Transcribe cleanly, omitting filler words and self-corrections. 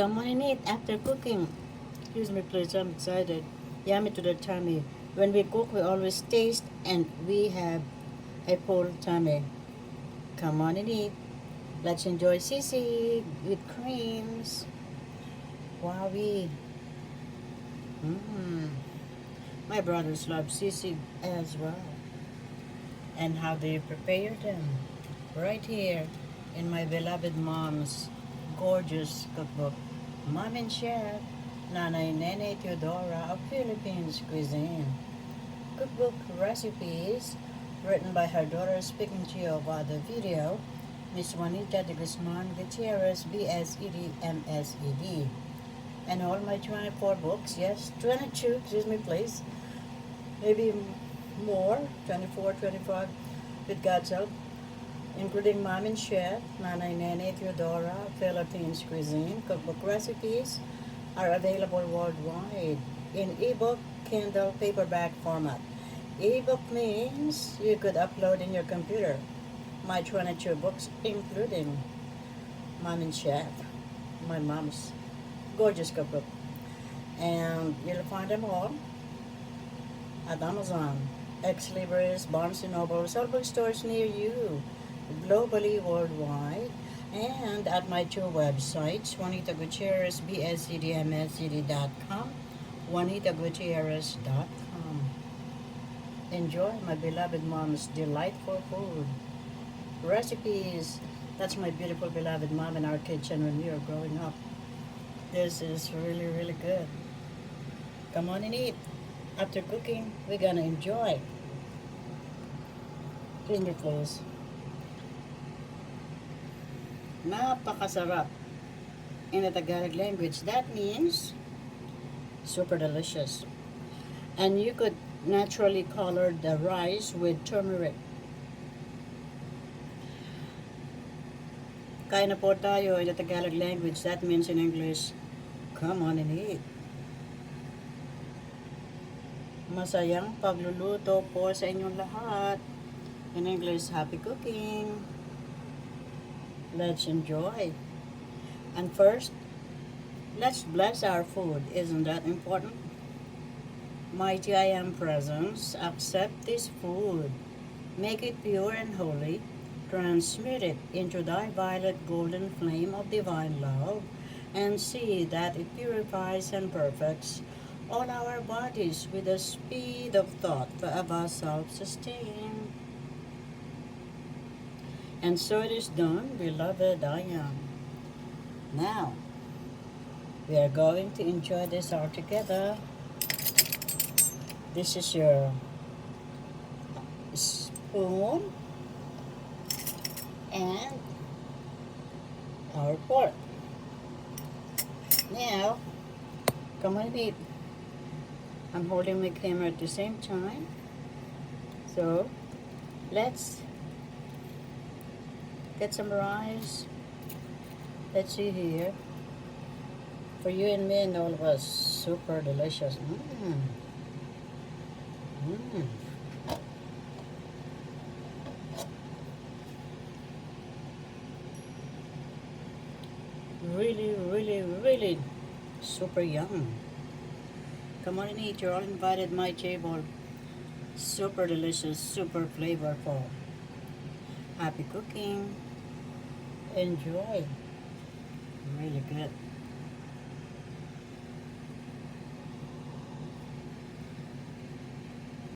Come on and eat after cooking. Excuse me, please. I'm excited. Yummy to the tummy. When we cook, we always taste and we have a full tummy. Come on and eat. Let's enjoy sisig with creams. Wowie. Mmm. My brothers love sisig as well. And how do you prepare them? Right here in my beloved mom's gorgeous cookbook. Mom and Chef Nanay Nene Teodora of Philippines Cuisine. Cookbook recipes written by her daughter speaking to you about the video, Miss Juanita de Guzman Gutierrez, BSED, MSED. And all my 24 books, yes, 22, excuse me please, maybe more, 24, 25, with God's help, including Mom and Chef Nanay Nene Teodora, Philippines Cuisine. Cookbook recipes are available worldwide in ebook, Kindle, paperback format. Ebook means you could upload in your computer. My 22 books, including Mom and Chef, my mom's gorgeous cookbook. And you'll find them all at Amazon, Ex Libris, Barnes & Noble, all bookstores near you, globally, worldwide, and at my two websites, Juanita Gutierrez, bscdmscd.com, juanitagutierrez.com. Enjoy my beloved mom's delightful food. Recipes. That's my beautiful beloved mom in our kitchen when we were growing up. This is really, really good. Come on and eat. After cooking, we're gonna enjoy. Clean it, please. Napakasarap. In the Tagalog language, that means super delicious. And you could naturally color the rice with turmeric. Kain na po tayo in the Tagalog language. That means in English, come on and eat. Masayang pagluluto po sa inyong lahat. In English, happy cooking. Let's enjoy. And first, let's bless our food. Isn't that important? Mighty I am presence, accept this food. Make it pure and holy. Transmute it into thy violet golden flame of divine love, and see that it purifies and perfects all our bodies with the speed of thought forever self-sustained. And so it is done, beloved I am. Now, we are going to enjoy this all together. This is your spoon and our fork. Now, come on, eat. I'm holding my camera at the same time. So, let's get some rice. Let's see here. For you and me and all of us, super delicious. Really, really, really super yum. Come on and eat. You're all invited my table. Super delicious, super flavorful. Happy cooking. Enjoy. Really good.